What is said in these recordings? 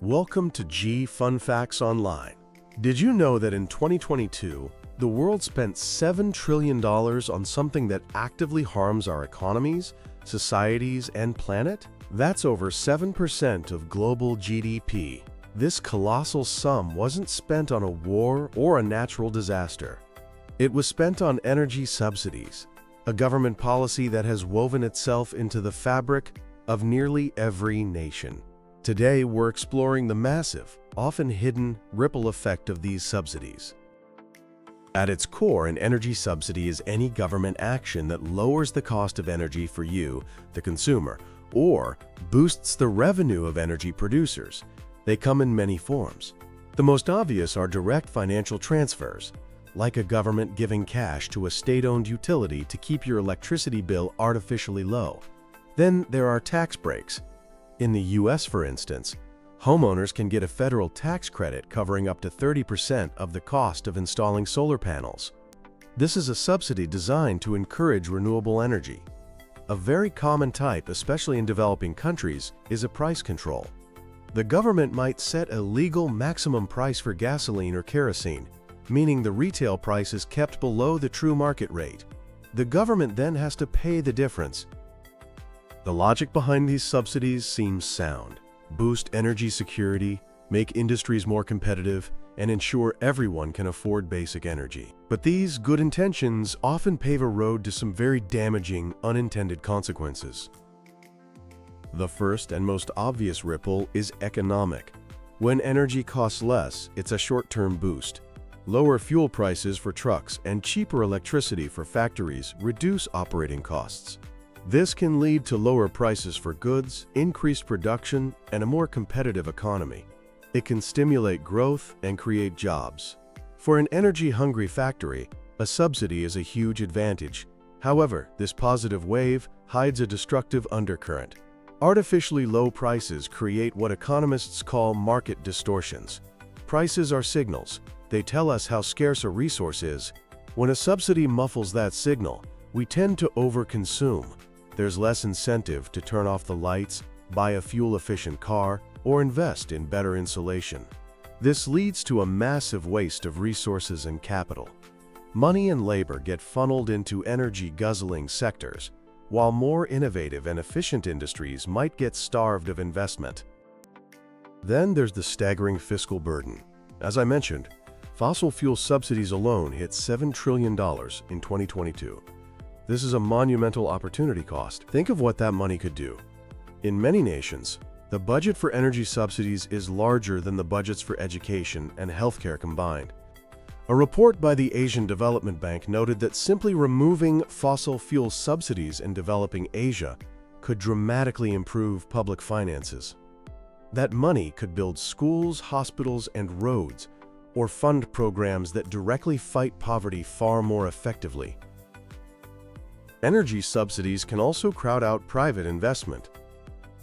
Welcome to G Fun Facts Online. Did you know that in 2022, the world spent $7 trillion on something that actively harms our economies, societies, and planet? That's over 7% of global GDP. This colossal sum wasn't spent on a war or a natural disaster. It was spent on energy subsidies, a government policy that has woven itself into the fabric of nearly every nation. Today, we're exploring the massive, often hidden, ripple effect of these subsidies. At its core, an energy subsidy is any government action that lowers the cost of energy for you, the consumer, or boosts the revenue of energy producers. They come in many forms. The most obvious are direct financial transfers, like a government giving cash to a state-owned utility to keep your electricity bill artificially low. Then there are tax breaks. In the US, for instance, homeowners can get a federal tax credit covering up to 30% of the cost of installing solar panels. This is a subsidy designed to encourage renewable energy. A very common type, especially in developing countries, is a price control. The government might set a legal maximum price for gasoline or kerosene, meaning the retail price is kept below the true market rate. The government then has to pay the difference. The logic behind these subsidies seems sound. Boost energy security, make industries more competitive, and ensure everyone can afford basic energy. But these good intentions often pave a road to some very damaging, unintended consequences. The first and most obvious ripple is economic. When energy costs less, it's a short-term boost. Lower fuel prices for trucks and cheaper electricity for factories reduce operating costs. This can lead to lower prices for goods, increased production, and a more competitive economy. It can stimulate growth and create jobs. For an energy-hungry factory, a subsidy is a huge advantage. However, this positive wave hides a destructive undercurrent. Artificially low prices create what economists call market distortions. Prices are signals. They tell us how scarce a resource is. When a subsidy muffles that signal, we tend to overconsume. There's less incentive to turn off the lights, buy a fuel-efficient car, or invest in better insulation. This leads to a massive waste of resources and capital. Money and labor get funneled into energy-guzzling sectors, while more innovative and efficient industries might get starved of investment. Then there's the staggering fiscal burden. As I mentioned, fossil fuel subsidies alone hit $7 trillion in 2022. This is a monumental opportunity cost. Think of what that money could do. In many nations, the budget for energy subsidies is larger than the budgets for education and healthcare combined. A report by the Asian Development Bank noted that simply removing fossil fuel subsidies in developing Asia could dramatically improve public finances. That money could build schools, hospitals, and roads, or fund programs that directly fight poverty far more effectively. Energy subsidies can also crowd out private investment.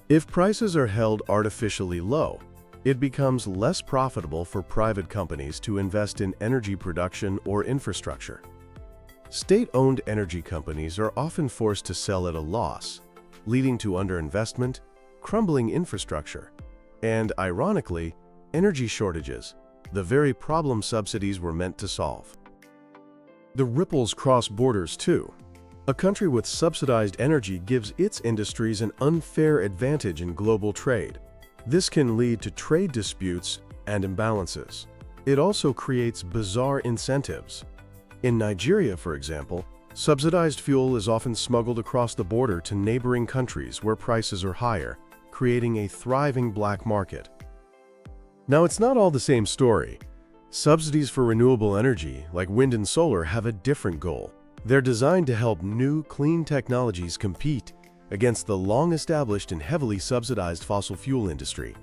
If prices are held artificially low, it becomes less profitable for private companies to invest in energy production or infrastructure. State-owned energy companies are often forced to sell at a loss, leading to underinvestment, crumbling infrastructure, and, ironically, energy shortages, the very problem subsidies were meant to solve. The ripples cross borders too. A country with subsidized energy gives its industries an unfair advantage in global trade. This can lead to trade disputes and imbalances. It also creates bizarre incentives. In Nigeria, for example, subsidized fuel is often smuggled across the border to neighboring countries where prices are higher, creating a thriving black market. Now, it's not all the same story. Subsidies for renewable energy, like wind and solar, have a different goal. They're designed to help new, clean technologies compete against the long-established and heavily subsidized fossil fuel industry.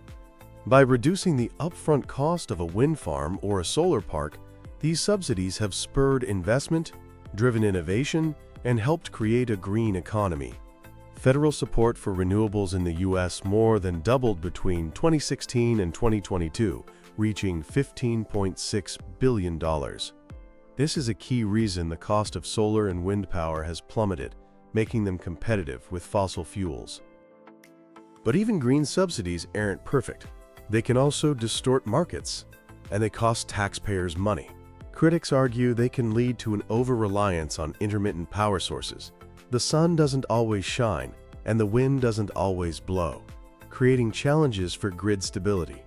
By reducing the upfront cost of a wind farm or a solar park, these subsidies have spurred investment, driven innovation, and helped create a green economy. Federal support for renewables in the US more than doubled between 2016 and 2022, reaching $15.6 billion. This is a key reason the cost of solar and wind power has plummeted, making them competitive with fossil fuels. But even green subsidies aren't perfect. They can also distort markets, and they cost taxpayers money. Critics argue they can lead to an over-reliance on intermittent power sources. The sun doesn't always shine, and the wind doesn't always blow, creating challenges for grid stability.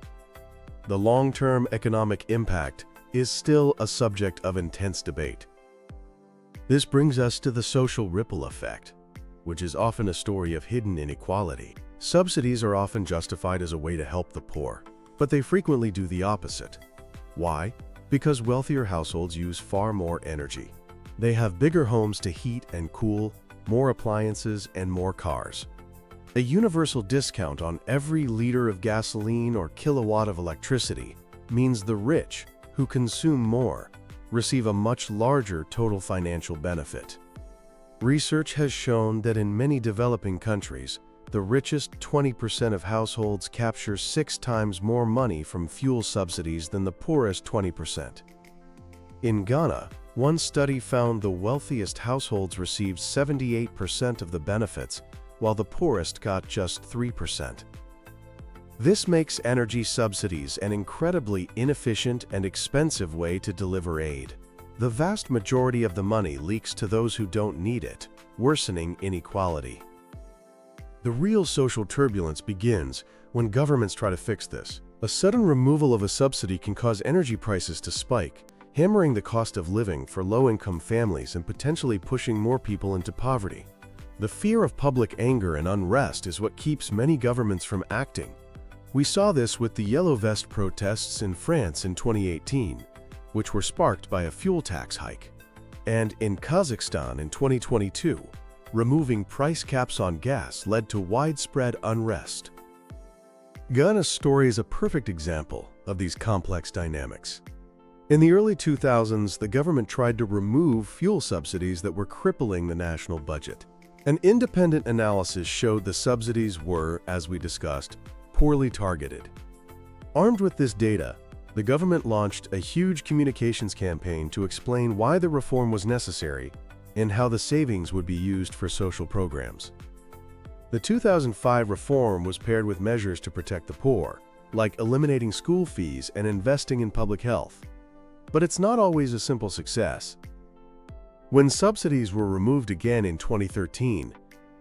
The long-term economic impact is still a subject of intense debate. This brings us to the social ripple effect, which is often a story of hidden inequality. Subsidies are often justified as a way to help the poor, but they frequently do the opposite. Why? Because wealthier households use far more energy. They have bigger homes to heat and cool, more appliances, and more cars. A universal discount on every liter of gasoline or kilowatt of electricity means the rich, who consume more, receive a much larger total financial benefit. Research has shown that in many developing countries, the richest 20% of households capture 6 times more money from fuel subsidies than the poorest 20%. In Ghana, one study found the wealthiest households received 78% of the benefits, while the poorest got just 3%. This makes energy subsidies an incredibly inefficient and expensive way to deliver aid. The vast majority of the money leaks to those who don't need it, worsening inequality. The real social turbulence begins when governments try to fix this. A sudden removal of a subsidy can cause energy prices to spike, hammering the cost of living for low-income families and potentially pushing more people into poverty. The fear of public anger and unrest is what keeps many governments from acting. We saw this with the Yellow Vest protests in France in 2018, which were sparked by a fuel tax hike, and in Kazakhstan in 2022, removing price caps on gas led to widespread unrest. Ghana's story is a perfect example of these complex dynamics. In the early 2000s, the government tried to remove fuel subsidies that were crippling the national budget. An independent analysis showed the subsidies were, as we discussed, poorly targeted. Armed with this data, the government launched a huge communications campaign to explain why the reform was necessary and how the savings would be used for social programs. The 2005 reform was paired with measures to protect the poor, like eliminating school fees and investing in public health. But it's not always a simple success. When subsidies were removed again in 2013,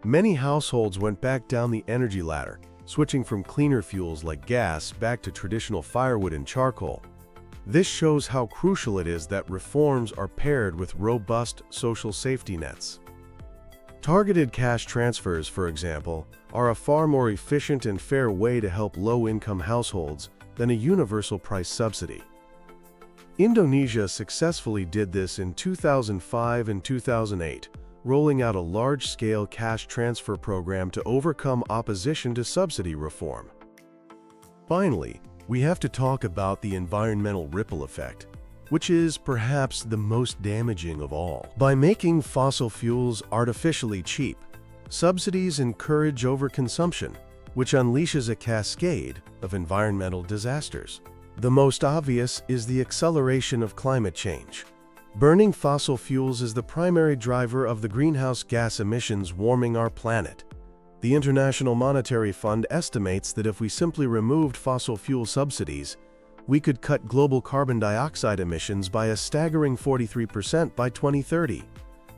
many households went back down the energy ladder, switching from cleaner fuels like gas back to traditional firewood and charcoal. This shows how crucial it is that reforms are paired with robust social safety nets. Targeted cash transfers, for example, are a far more efficient and fair way to help low-income households than a universal price subsidy. Indonesia successfully did this in 2005 and 2008, rolling out a large-scale cash transfer program to overcome opposition to subsidy reform. Finally, we have to talk about the environmental ripple effect, which is perhaps the most damaging of all. By making fossil fuels artificially cheap, subsidies encourage overconsumption, which unleashes a cascade of environmental disasters. The most obvious is the acceleration of climate change. Burning fossil fuels is the primary driver of the greenhouse gas emissions warming our planet. The International Monetary Fund estimates that if we simply removed fossil fuel subsidies, we could cut global carbon dioxide emissions by a staggering 43% by 2030.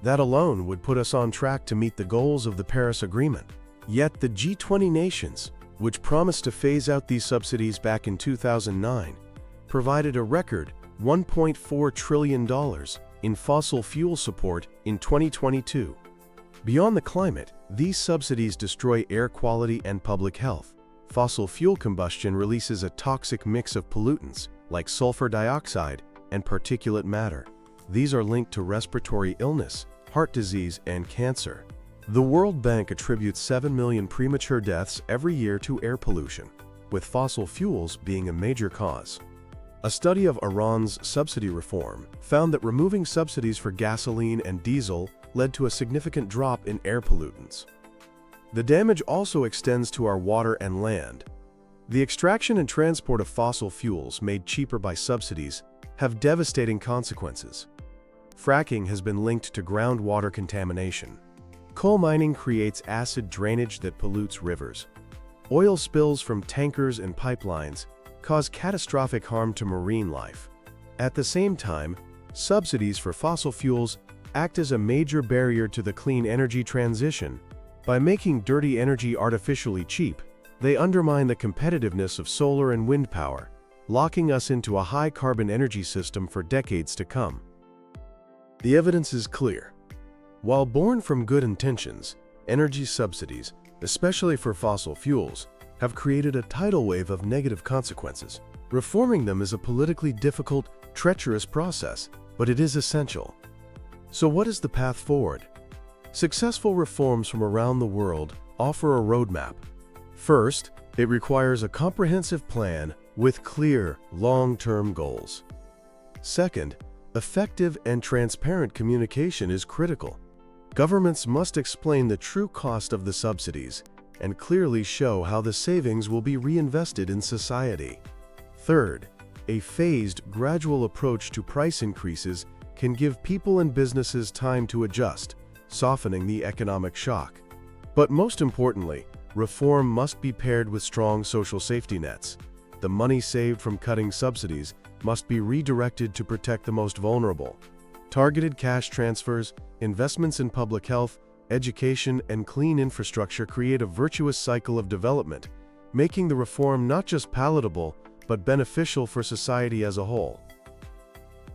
That alone would put us on track to meet the goals of the Paris Agreement. Yet the G20 nations, which promised to phase out these subsidies back in 2009, provided a record $1.4 trillion in fossil fuel support in 2022. Beyond the climate, these subsidies destroy air quality and public health. Fossil fuel combustion releases a toxic mix of pollutants like sulfur dioxide and particulate matter. These are linked to respiratory illness, heart disease, and cancer. The World Bank attributes 7 million premature deaths every year to air pollution, with fossil fuels being a major cause. A study of Iran's subsidy reform found that removing subsidies for gasoline and diesel led to a significant drop in air pollutants. The damage also extends to our water and land. The extraction and transport of fossil fuels made cheaper by subsidies have devastating consequences. Fracking has been linked to groundwater contamination. Coal mining creates acid drainage that pollutes rivers. Oil spills from tankers and pipelines cause catastrophic harm to marine life. At the same time, subsidies for fossil fuels act as a major barrier to the clean energy transition. By making dirty energy artificially cheap, they undermine the competitiveness of solar and wind power, locking us into a high-carbon energy system for decades to come. The evidence is clear. While born from good intentions, energy subsidies, especially for fossil fuels, have created a tidal wave of negative consequences. Reforming them is a politically difficult, treacherous process, but it is essential. So what is the path forward? Successful reforms from around the world offer a roadmap. First, it requires a comprehensive plan with clear, long-term goals. Second, effective and transparent communication is critical. Governments must explain the true cost of the subsidies and clearly show how the savings will be reinvested in society. Third, a phased, gradual approach to price increases can give people and businesses time to adjust, softening the economic shock. But most importantly, reform must be paired with strong social safety nets. The money saved from cutting subsidies must be redirected to protect the most vulnerable. Targeted cash transfers, investments in public health, education, and clean infrastructure create a virtuous cycle of development, making the reform not just palatable, but beneficial for society as a whole.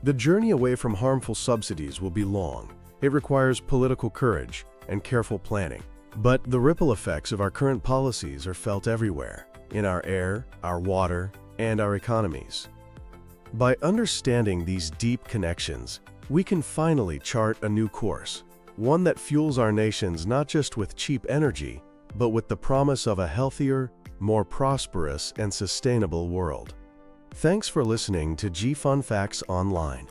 The journey away from harmful subsidies will be long. It requires political courage and careful planning. But the ripple effects of our current policies are felt everywhere, in our air, our water, and our economies. By understanding these deep connections, we can finally chart a new course, one that fuels our nations not just with cheap energy, but with the promise of a healthier, more prosperous, and sustainable world. Thanks for listening to Fun Facts Online.